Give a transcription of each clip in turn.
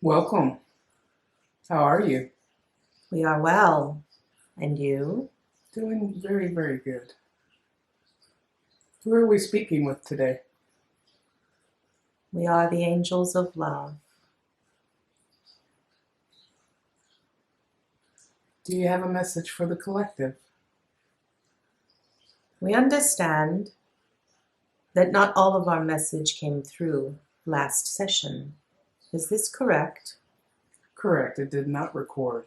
Welcome. How are you? We are well. And you? Doing very, very good. Who are we speaking with today? We are the angels of love. Do you have a message for the collective? We understand that not all of our message came through last session. Is this correct? Correct, it did not record.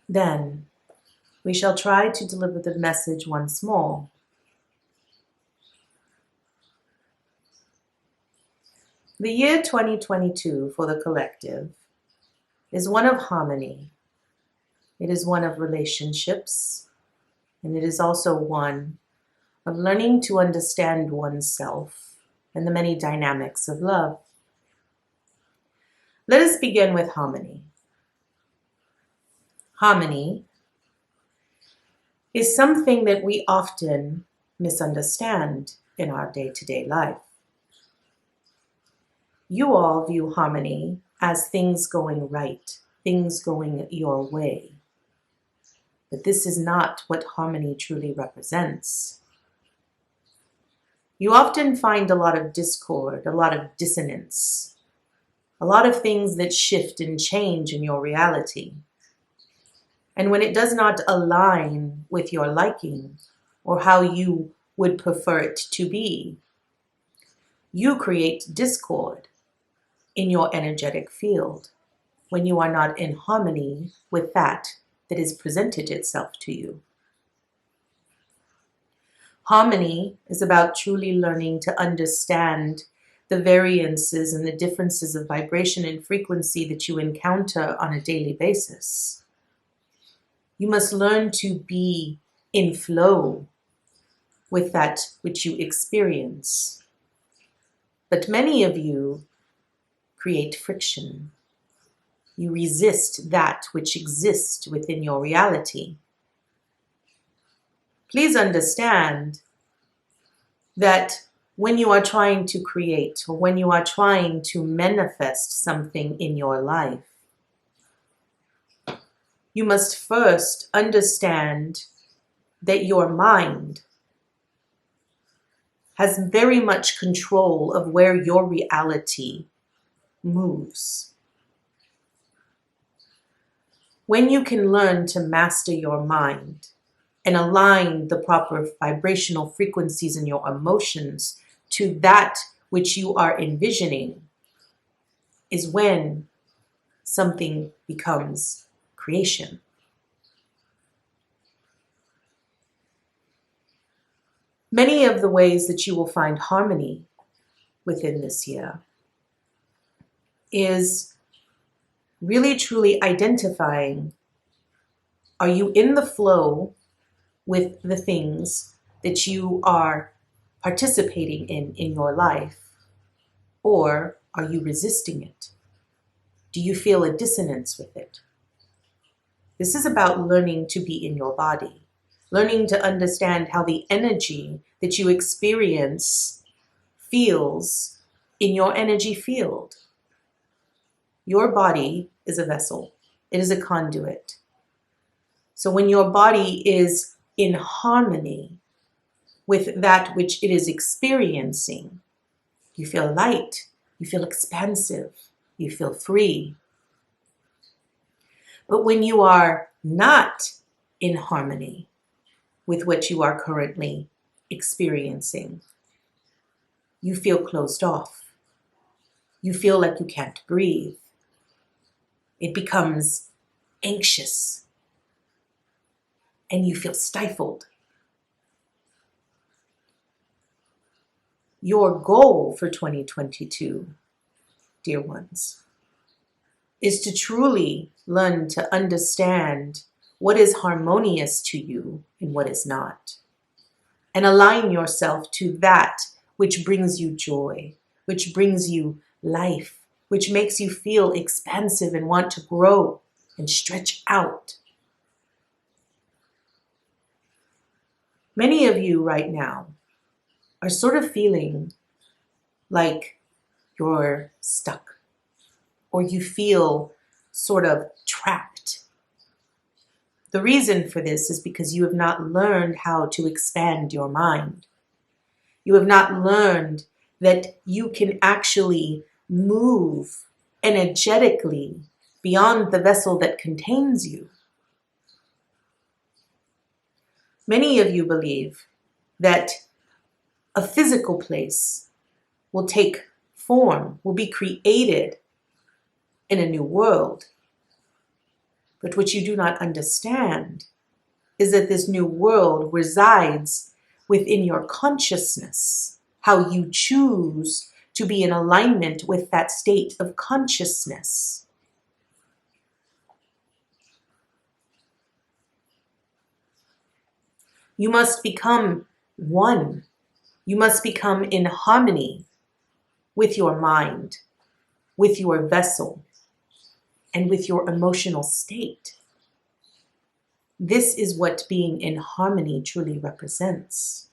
Then we shall try to deliver the message once more. The year 2022 for the collective is one of harmony. It is one of relationships, and it is also one of learning to understand oneself and the many dynamics of love. Let us begin with harmony. Harmony is something that we often misunderstand in our day-to-day life. You all view harmony as things going right, things going your way. But this is not what harmony truly represents. You often find a lot of discord, a lot of dissonance, a lot of things that shift and change in your reality. And when it does not align with your liking or how you would prefer it to be, you create discord in your energetic field when you are not in harmony with that is presented itself to you. Harmony is about truly learning to understand the variances and the differences of vibration and frequency that you encounter on a daily basis. You must learn to be in flow with that which you experience. But many of you create friction. You resist that which exists within your reality. Please understand that when you are trying to create or when you are trying to manifest something in your life, you must first understand that your mind has very much control of where your reality moves. When you can learn to master your mind and align the proper vibrational frequencies in your emotions to that which you are envisioning, is when something becomes creation. Many of the ways that you will find harmony within this year is really truly identifying, are you in the flow with the things that you are participating in your life, or are you resisting it? Do you feel a dissonance with it? This is about learning to be in your body, learning to understand how the energy that you experience feels in your energy field. Your body is a vessel. It is a conduit. So when your body is in harmony with that which it is experiencing, you feel light, you feel expansive, you feel free. But when you are not in harmony with what you are currently experiencing, you feel closed off. You feel like you can't breathe. It becomes anxious, and you feel stifled. Your goal for 2022, dear ones, is to truly learn to understand what is harmonious to you and what is not, and align yourself to that which brings you joy, which brings you life, which makes you feel expansive and want to grow and stretch out. Many of you right now are sort of feeling like you're stuck, or you feel sort of trapped. The reason for this is because you have not learned how to expand your mind. You have not learned that you can actually move energetically beyond the vessel that contains you. Many of you believe that a physical place will take form, will be created in a new world. But what you do not understand is that this new world resides within your consciousness, how you choose to be in alignment with that state of consciousness. You must become one. You must become in harmony with your mind, with your vessel, and with your emotional state. This is what being in harmony truly represents.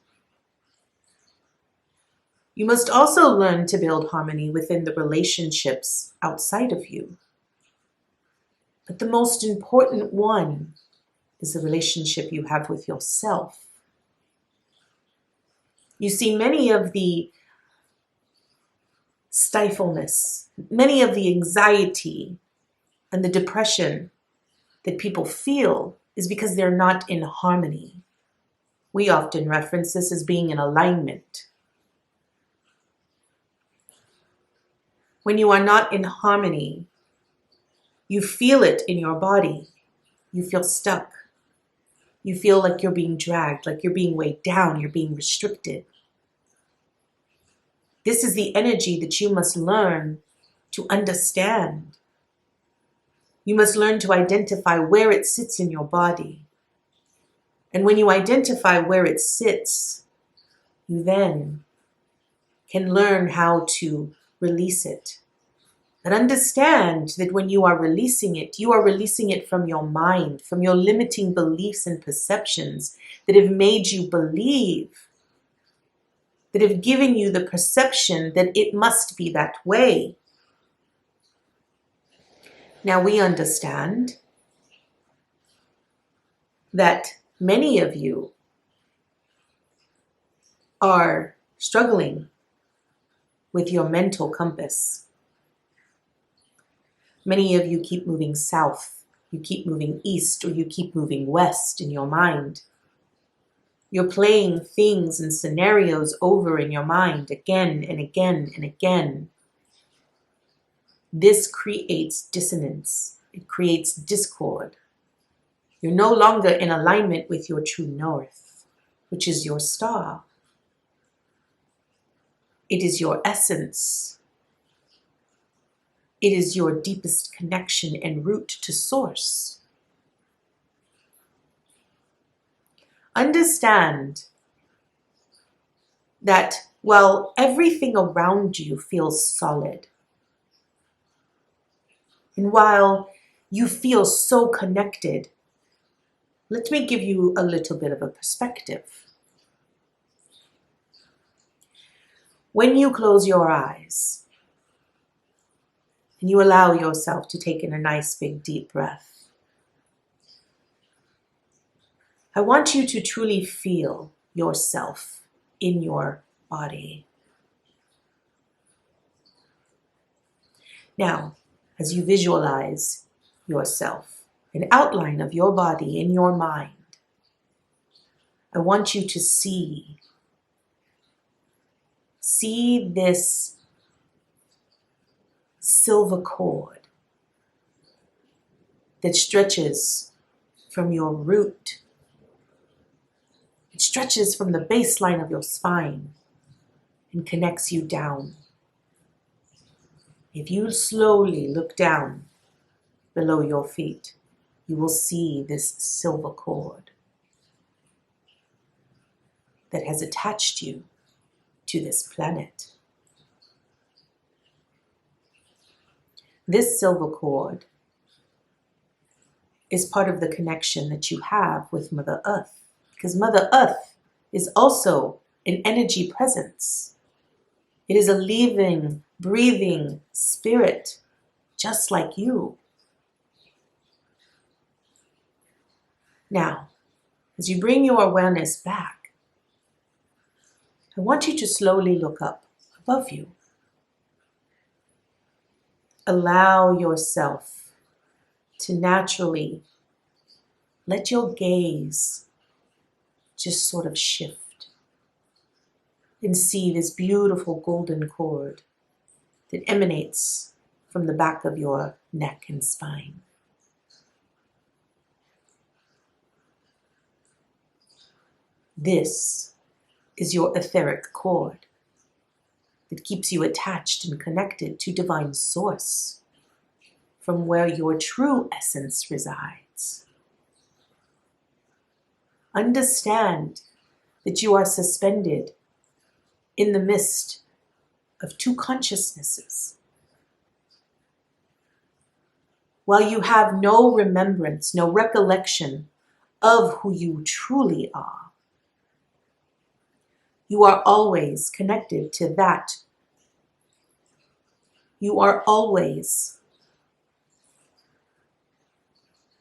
You must also learn to build harmony within the relationships outside of you. But the most important one is the relationship you have with yourself. You see, many of the stifleness, many of the anxiety and the depression that people feel is because they're not in harmony. We often reference this as being in alignment. When you are not in harmony, you feel it in your body. You feel stuck. You feel like you're being dragged, like you're being weighed down, you're being restricted. This is the energy that you must learn to understand. You must learn to identify where it sits in your body. And when you identify where it sits, you then can learn how to release it. But understand that when you are releasing it from your mind, from your limiting beliefs and perceptions that have made you believe, that have given you the perception that it must be that way. Now we understand that many of you are struggling with your mental compass. Many of you keep moving south, you keep moving east, or you keep moving west in your mind. You're playing things and scenarios over in your mind again and again and again. This creates dissonance. It creates discord. You're no longer in alignment with your true north, which is your star. It is your essence. It is your deepest connection and route to source. Understand that while everything around you feels solid, and while you feel so connected, let me give you a little bit of a perspective. When you close your eyes, and you allow yourself to take in a nice big deep breath, I want you to truly feel yourself in your body. Now, as you visualize yourself, an outline of your body in your mind, I want you to see this silver cord that stretches from your root. It stretches from the baseline of your spine and connects you down. If you slowly look down below your feet, you will see this silver cord that has attached you to this planet. This silver cord is part of the connection that you have with Mother Earth, because Mother Earth is also an energy presence. It is a living, breathing spirit, just like you. Now, as you bring your awareness back, I want you to slowly look up above you. Allow yourself to naturally let your gaze just sort of shift and see this beautiful golden cord that emanates from the back of your neck and spine. This is your etheric cord that keeps you attached and connected to divine source, from where your true essence resides. Understand that you are suspended in the midst of two consciousnesses. While you have no remembrance, no recollection of who you truly are, you are always connected to that. You are always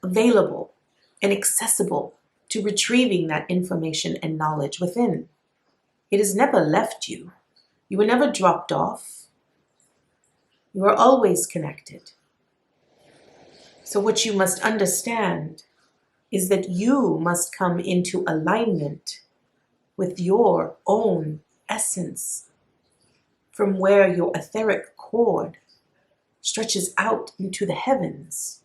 available and accessible to retrieving that information and knowledge within. It has never left you. You were never dropped off. You are always connected. So what you must understand is that you must come into alignment with your own essence, from where your etheric cord stretches out into the heavens.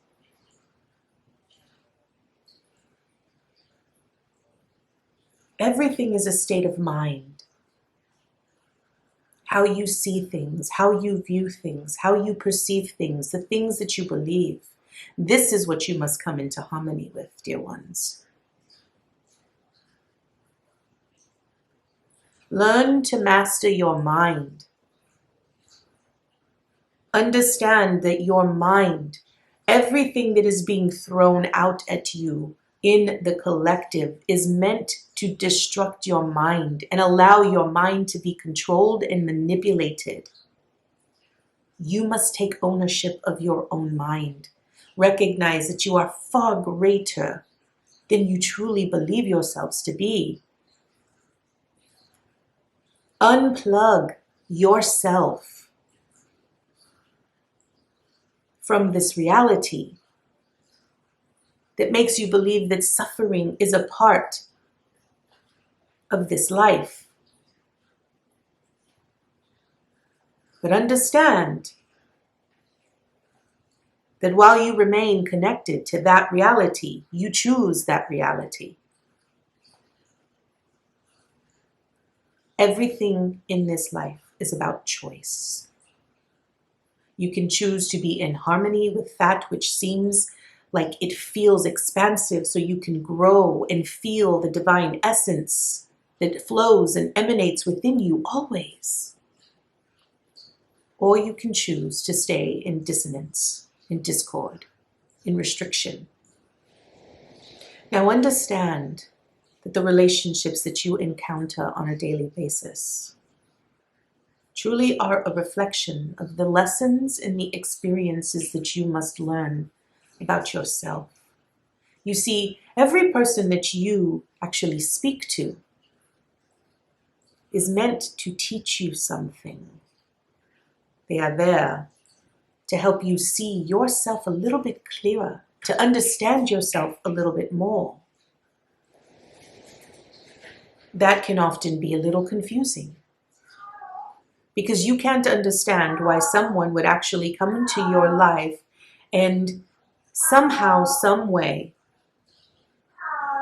Everything is a state of mind. How you see things, how you view things, how you perceive things, the things that you believe. This is what you must come into harmony with, dear ones. Learn to master your mind. Understand that your mind, everything that is being thrown out at you in the collective, is meant to destruct your mind and allow your mind to be controlled and manipulated. You must take ownership of your own mind. Recognize that you are far greater than you truly believe yourselves to be. Unplug yourself from this reality that makes you believe that suffering is a part of this life. But understand that while you remain connected to that reality, you choose that reality. Everything in this life is about choice. You can choose to be in harmony with that which seems like it feels expansive, so you can grow and feel the divine essence that flows and emanates within you always. Or you can choose to stay in dissonance, in discord, in restriction. Now understand that the relationships that you encounter on a daily basis truly are a reflection of the lessons and the experiences that you must learn about yourself. You see, every person that you actually speak to is meant to teach you something. They are there to help you see yourself a little bit clearer, to understand yourself a little bit more. That can often be a little confusing, because you can't understand why someone would actually come into your life and somehow, some way,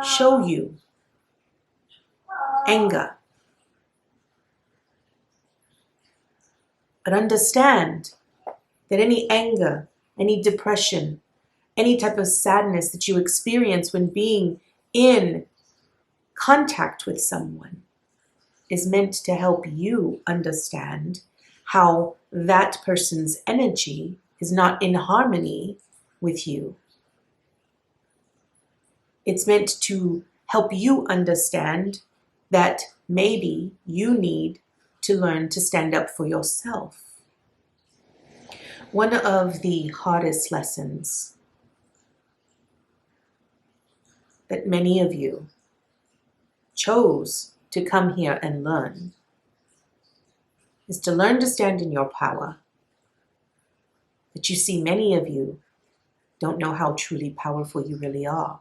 show you anger. But understand that any anger, any depression, any type of sadness that you experience when being in contact with someone is meant to help you understand how that person's energy is not in harmony with you. It's meant to help you understand that maybe you need to learn to stand up for yourself. One of the hardest lessons that many of you chose to come here and learn is to learn to stand in your power. But you see, many of you don't know how truly powerful you really are.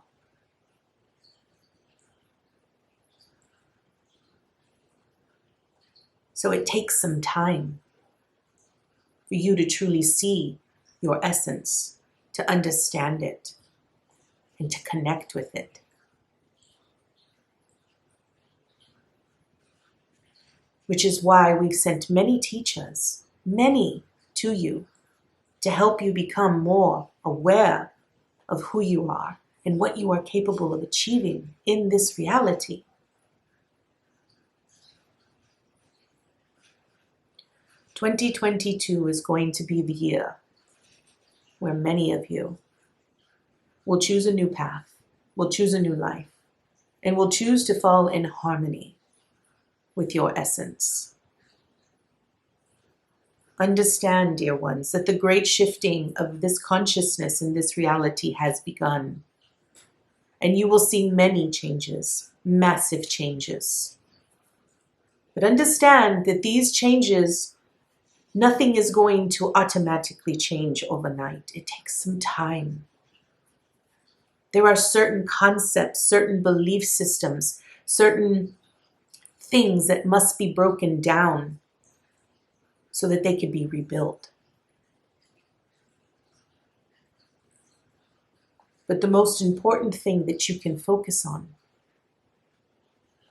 So it takes some time for you to truly see your essence, to understand it, and to connect with it. Which is why we've sent many teachers, many to you, to help you become more aware of who you are and what you are capable of achieving in this reality. "2022 is going to be the year where many of you will choose a new path, will choose a new life, and will choose to fall in harmony with your essence. Understand, dear ones, that the great shifting of this consciousness in this reality has begun. And you will see many changes, massive changes. But understand that these changes, nothing is going to automatically change overnight. It takes some time. There are certain concepts, certain belief systems, certain things that must be broken down so that they can be rebuilt. But the most important thing that you can focus on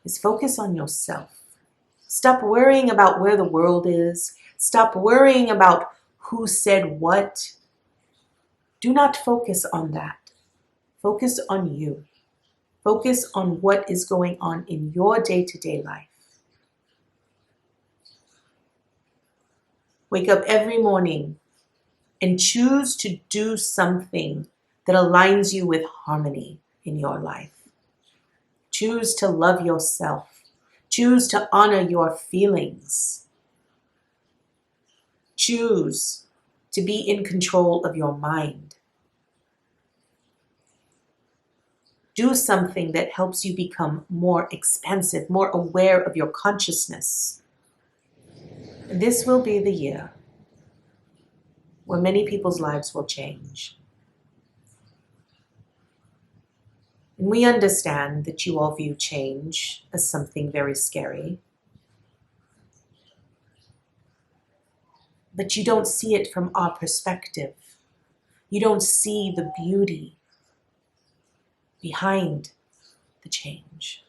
is focus on yourself. Stop worrying about where the world is. Stop worrying about who said what. Do not focus on that. Focus on you. Focus on what is going on in your day-to-day life. Wake up every morning and choose to do something that aligns you with harmony in your life. Choose to love yourself. Choose to honor your feelings. Choose to be in control of your mind. Do something that helps you become more expansive, more aware of your consciousness. This will be the year where many people's lives will change. And we understand that you all view change as something very scary. But you don't see it from our perspective. You don't see the beauty behind the change.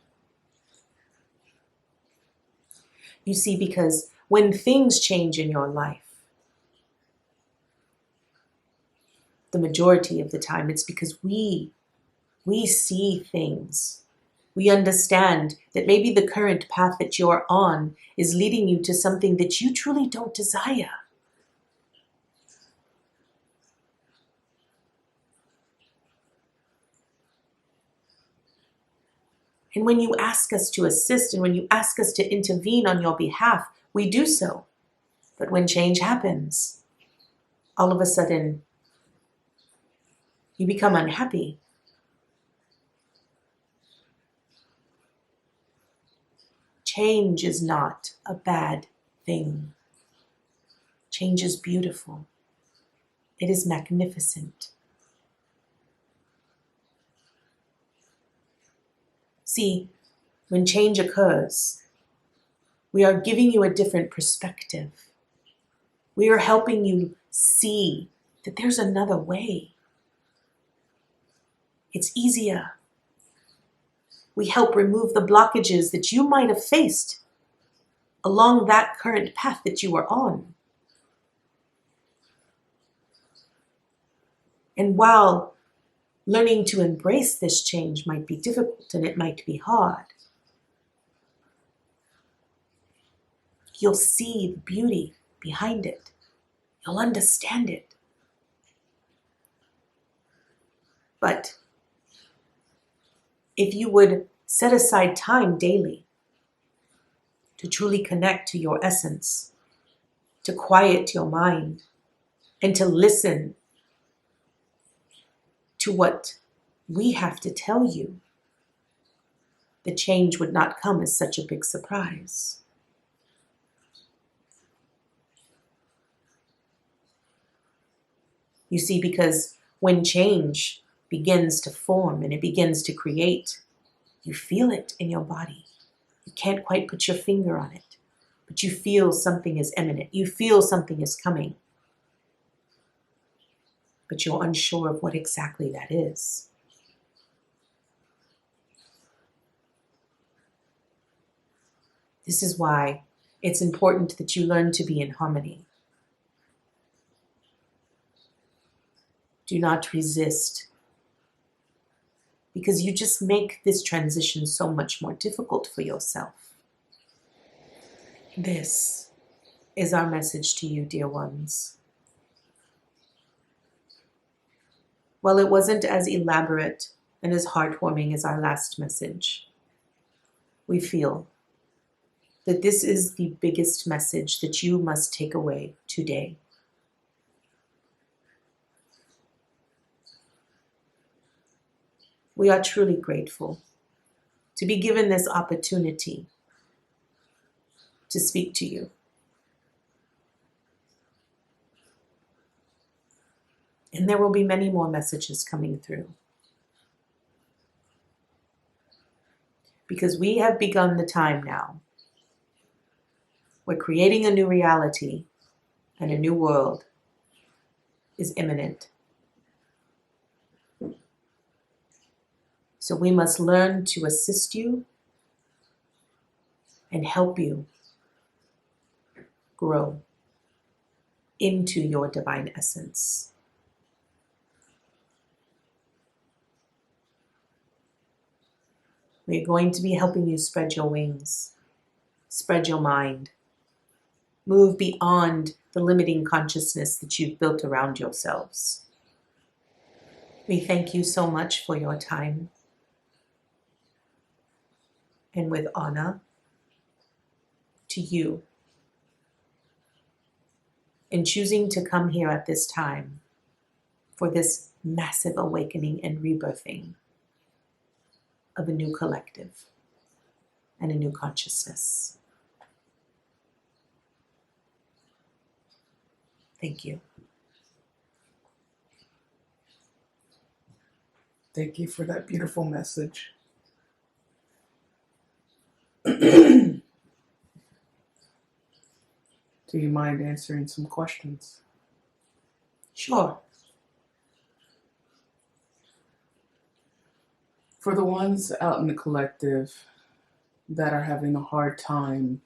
You see, because when things change in your life, the majority of the time it's because we see things. We understand that maybe the current path that you're on is leading you to something that you truly don't desire. And when you ask us to assist and when you ask us to intervene on your behalf, we do so. But when change happens, all of a sudden, you become unhappy. Change is not a bad thing. Change is beautiful. It is magnificent. See, when change occurs, we are giving you a different perspective. We are helping you see that there's another way. It's easier. We help remove the blockages that you might have faced along that current path that you are on. And while learning to embrace this change might be difficult and it might be hard, you'll see the beauty behind it. You'll understand it. But if you would set aside time daily to truly connect to your essence, to quiet your mind, and to listen to what we have to tell you, the change would not come as such a big surprise. You see, because when change begins to form and it begins to create, you feel it in your body. You can't quite put your finger on it, but you feel something is imminent. You feel something is coming, but you're unsure of what exactly that is. This is why it's important that you learn to be in harmony. Do not resist, because you just make this transition so much more difficult for yourself. This is our message to you, dear ones. While it wasn't as elaborate and as heartwarming as our last message, we feel that this is the biggest message that you must take away today. We are truly grateful to be given this opportunity to speak to you. And there will be many more messages coming through, because we have begun the time now. We're creating a new reality, and a new world is imminent. So we must learn to assist you and help you grow into your divine essence. We're going to be helping you spread your wings, spread your mind, move beyond the limiting consciousness that you've built around yourselves. We thank you so much for your time. And with honor to you in choosing to come here at this time for this massive awakening and rebirthing of a new collective and a new consciousness. Thank you. Thank you for that beautiful message. Do you mind answering some questions? Sure. For the ones out in the collective that are having a hard time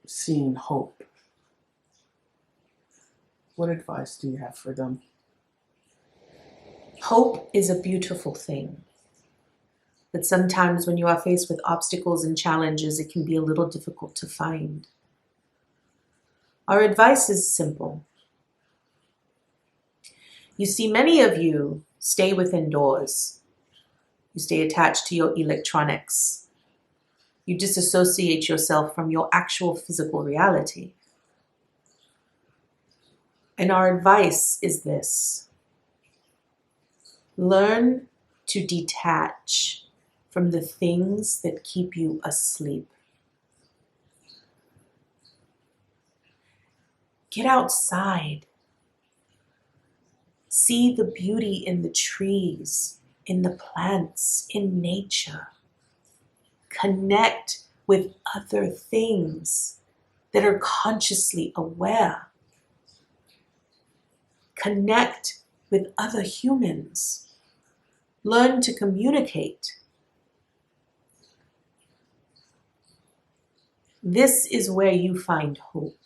seeing hope, what advice do you have for them? Hope is a beautiful thing. But sometimes when you are faced with obstacles and challenges, it can be a little difficult to find. Our advice is simple. You see, many of you stay within doors. You stay attached to your electronics. You disassociate yourself from your actual physical reality. And our advice is this: learn to detach from the things that keep you asleep. Get outside. See the beauty in the trees, in the plants, in nature. Connect with other things that are consciously aware. Connect with other humans. Learn to communicate. This is where you find hope.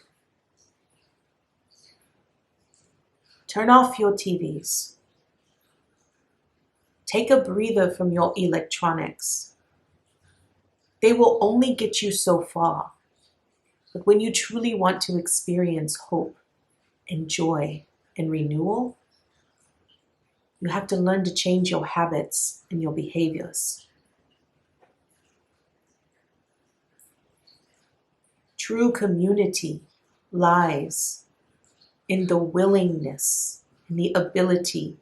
Turn off your TVs. Take a breather from your electronics. They will only get you so far. But when you truly want to experience hope and joy and renewal, you have to learn to change your habits and your behaviors. True community lies in the willingness and the ability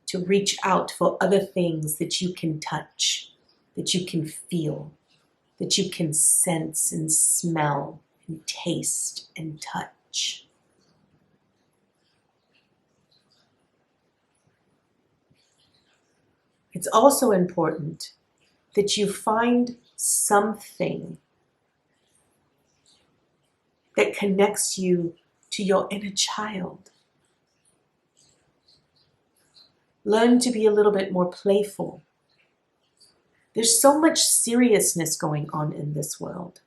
to reach out for other things that you can touch, that you can feel, that you can sense and smell and taste and touch. It's also important that you find something that connects you to your inner child. Learn to be a little bit more playful. There's so much seriousness going on in this world.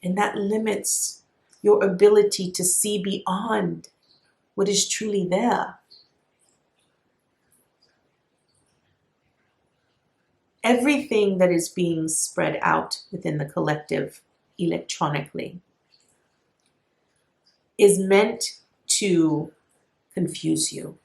And that limits your ability to see beyond what is truly there. Everything that is being spread out within the collective electronically is meant to confuse you.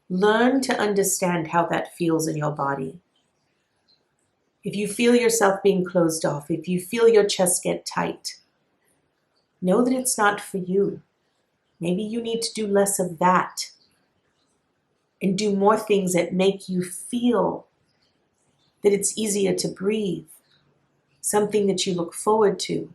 Learn to understand how that feels in your body. If you feel yourself being closed off, if you feel your chest get tight, know that it's not for you. Maybe you need to do less of that and do more things that make you feel that it's easier to breathe, something that you look forward to,